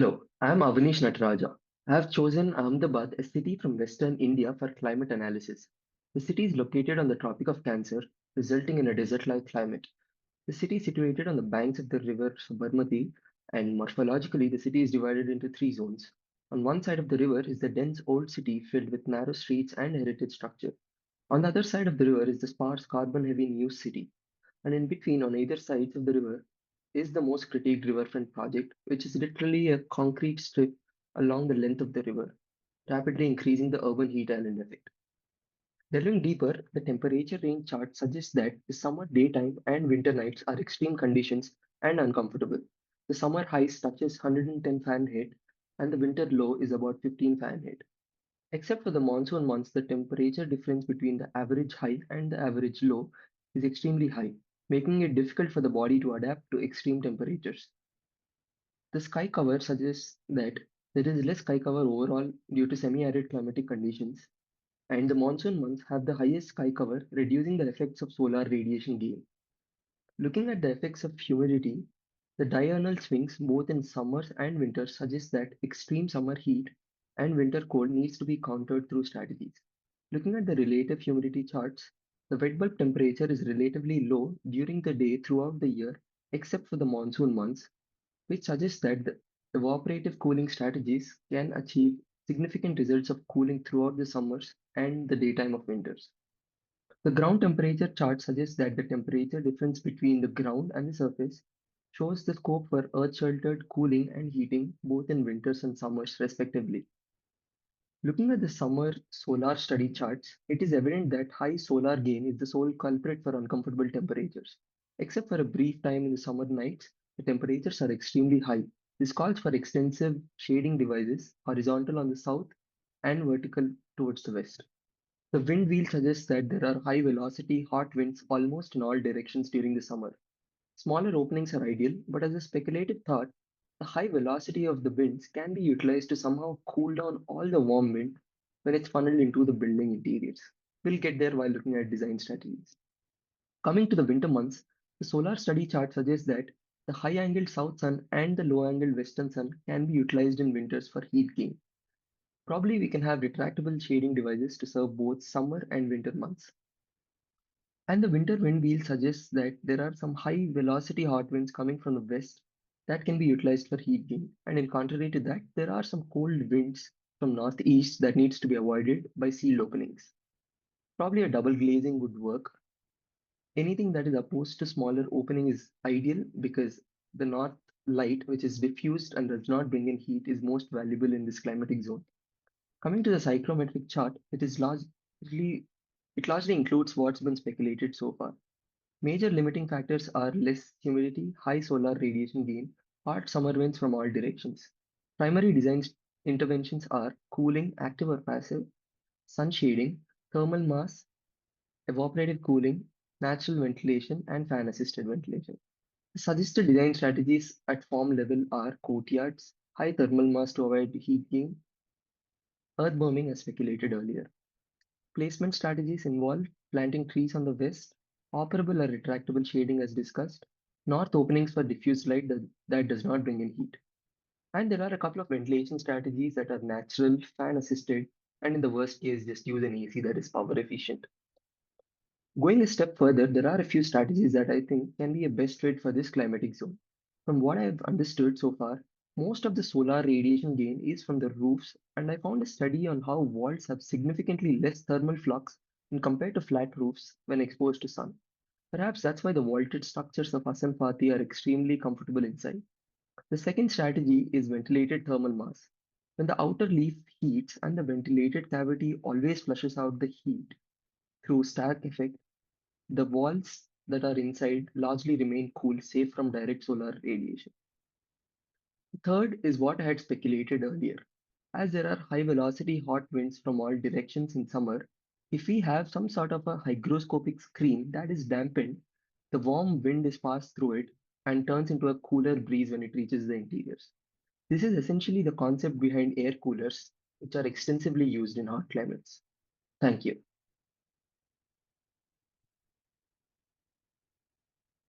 Hello, I am Avanish Nataraja. I have chosen Ahmedabad, a city from western India, for climate analysis. The city is located on the Tropic of Cancer, resulting in a desert-like climate. The city is situated on the banks of the river Sabarmati, and morphologically, the city is divided into three zones. On one side of the river is the dense old city filled with narrow streets and heritage structure. On the other side of the river is the sparse carbon-heavy new city, and in between, on either sides of the river, is the most critiqued riverfront project, which is literally a concrete strip along the length of the river, rapidly increasing the urban heat island effect. Delving deeper, the temperature range chart suggests that the summer daytime and winter nights are extreme conditions and uncomfortable. The summer highs touches 110 Fahrenheit and the winter low is about 15 Fahrenheit. Except for the monsoon months, the temperature difference between the average high and the average low is extremely high, making it difficult for the body to adapt to extreme temperatures. The sky cover suggests that there is less sky cover overall due to semi-arid climatic conditions, and the monsoon months have the highest sky cover, reducing the effects of solar radiation gain. Looking at the effects of humidity, the diurnal swings both in summers and winters suggest that extreme summer heat and winter cold needs to be countered through strategies. Looking at the relative humidity charts, the wet bulb temperature is relatively low during the day throughout the year, except for the monsoon months, which suggests that the evaporative cooling strategies can achieve significant results of cooling throughout the summers and the daytime of winters. The ground temperature chart suggests that the temperature difference between the ground and the surface shows the scope for earth-sheltered cooling and heating both in winters and summers respectively. Looking at the summer solar study charts, it is evident that high solar gain is the sole culprit for uncomfortable temperatures. Except for a brief time in the summer nights, the temperatures are extremely high. This calls for extensive shading devices, horizontal on the south and vertical towards the west. The wind wheel suggests that there are high velocity, hot winds almost in all directions during the summer. Smaller openings are ideal, but as a speculative thought, the high velocity of the winds can be utilized to somehow cool down all the warm wind when it's funneled into the building interiors. We'll get there while looking at design strategies. Coming to the winter months, the solar study chart suggests that the high angled south sun and the low angled western sun can be utilized in winters for heat gain. Probably we can have retractable shading devices to serve both summer and winter months. And the winter wind wheel suggests that there are some high velocity hot winds coming from the west that can be utilized for heat gain. And in contrary to that, there are some cold winds from northeast that needs to be avoided by sealed openings. Probably a double glazing would work. Anything that is opposed to smaller opening is ideal because the north light, which is diffused and does not bring in heat, is most valuable in this climatic zone. Coming to the psychrometric chart, it largely includes what's been speculated so far. Major limiting factors are less humidity, high solar radiation gain, hot summer winds from all directions. Primary design interventions are cooling, active or passive, sun shading, thermal mass, evaporative cooling, natural ventilation, and fan assisted ventilation. The suggested design strategies at form level are courtyards, high thermal mass to avoid heat gain, earth bombing as speculated earlier. Placement strategies involve planting trees on the west, operable or retractable shading as discussed, north openings for diffuse light that does not bring in heat. And there are a couple of ventilation strategies that are natural, fan assisted, and in the worst case, just use an AC that is power efficient. Going a step further, there are a few strategies that I think can be a best fit for this climatic zone. From what I've understood so far, most of the solar radiation gain is from the roofs, and I found a study on how vaults have significantly less thermal flux when compared to flat roofs when exposed to sun. Perhaps that's why the vaulted structures of Hassan Fati are extremely comfortable inside. The second strategy is ventilated thermal mass. When the outer leaf heats and the ventilated cavity always flushes out the heat through stack effect, the walls that are inside largely remain cool, safe from direct solar radiation. Third is what I had speculated earlier. As there are high velocity hot winds from all directions in summer, if we have some sort of a hygroscopic screen that is dampened, the warm wind is passed through it and turns into a cooler breeze when it reaches the interiors. This is essentially the concept behind air coolers, which are extensively used in hot climates. Thank you.